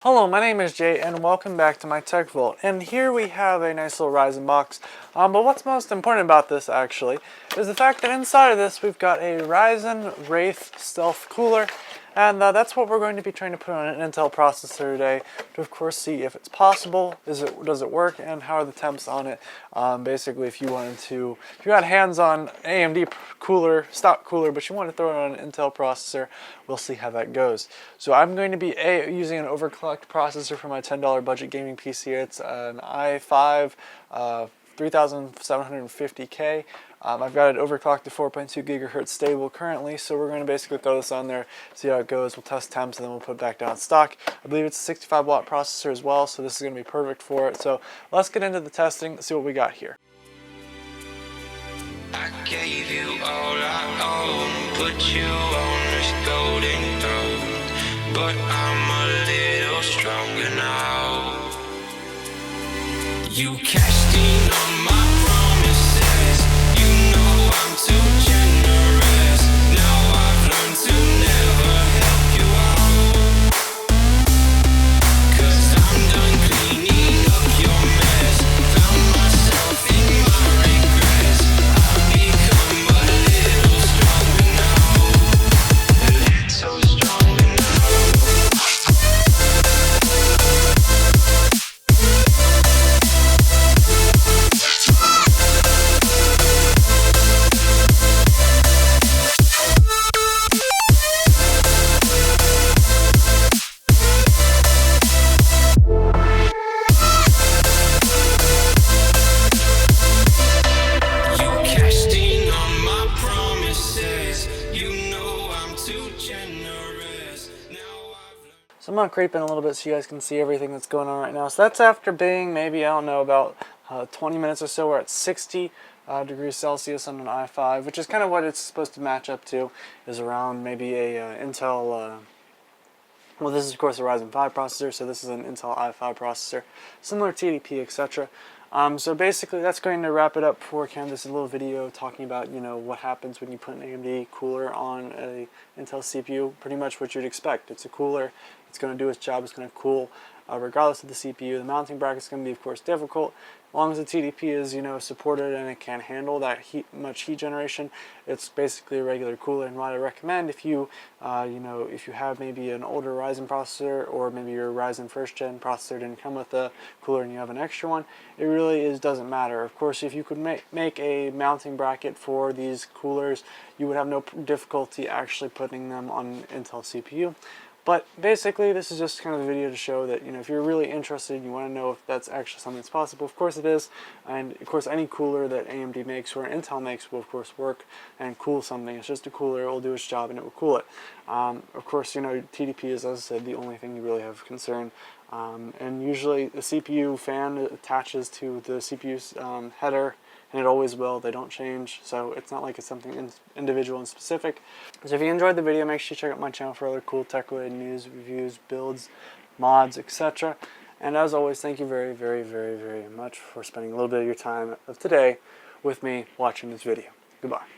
Hello, my name is Jay and welcome back to my Tech Vault. And here we have a nice little Ryzen box. But what's most important about this actually is the fact that inside of this we've got a Ryzen Wraith Stealth cooler. And that's what we're going to be trying to put on an Intel processor today to of course see if it's possible, does it work, and how are the temps on it. Basically if you got hands on AMD cooler, stock cooler, but you want to throw it on an Intel processor, we'll see how that goes. So I'm going to be using an overclocked processor for my $10 budget gaming PC. It's an i5 3750K. I've got it overclocked to 4.2 gigahertz stable currently, so we're going to basically throw this on there, see how it goes. We'll test temps and then we'll put it back down stock. I believe it's a 65 watt processor as well, so this is going to be perfect for it. So let's get into the testing, see what we got here. I gave you all I own, put you on this golden throne, but I'm a little stronger now. You cashed in on my promises, you know I'm too generous. Now I've learned to never help you out, 'cause I'm done cleaning up your mess. Found myself in my regrets. I've become a little stronger now, a little stronger now. So I'm going to creep in a little bit so you guys can see everything that's going on right now. So that's after being maybe, I don't know, about 20 minutes or so. We're at 60 degrees Celsius on an i5, which is kind of what it's supposed to match up to, is around maybe a Intel, well, this is of course a Ryzen 5 processor, so this is an Intel i5 processor, similar TDP, etc. So basically that's going to wrap it up for kind of this little video talking about, you know, what happens when you put an AMD cooler on a Intel CPU. Pretty much what you'd expect. It's a cooler, it's going to do its job, it's going to cool regardless of the CPU. The mounting bracket is going to be of course difficult. As long as the TDP is, you know, supported and it can handle that much heat generation, it's basically a regular cooler. And what I recommend, if you if you have maybe an older Ryzen processor, or maybe your Ryzen first gen processor didn't come with a cooler and you have an extra one, it really doesn't matter. Of course, if you could make a mounting bracket for these coolers, you would have no difficulty actually putting them on an Intel CPU. But basically, this is just kind of a video to show that, you know, if you're really interested, you want to know if that's actually something that's possible. Of course it is, and of course any cooler that AMD makes or Intel makes will of course work and cool something. It's just a cooler, it will do its job and it will cool it. Of course, you know, TDP is, as I said, the only thing you really have concern. And usually the CPU fan attaches to the CPU's header, and it always will. They don't change, so it's not like it's something individual and specific. So if you enjoyed the video, make sure you check out my channel for other cool tech-related news, reviews, builds, mods, etc. And as always, thank you very, very, very, very much for spending a little bit of your time of today with me watching this video. Goodbye.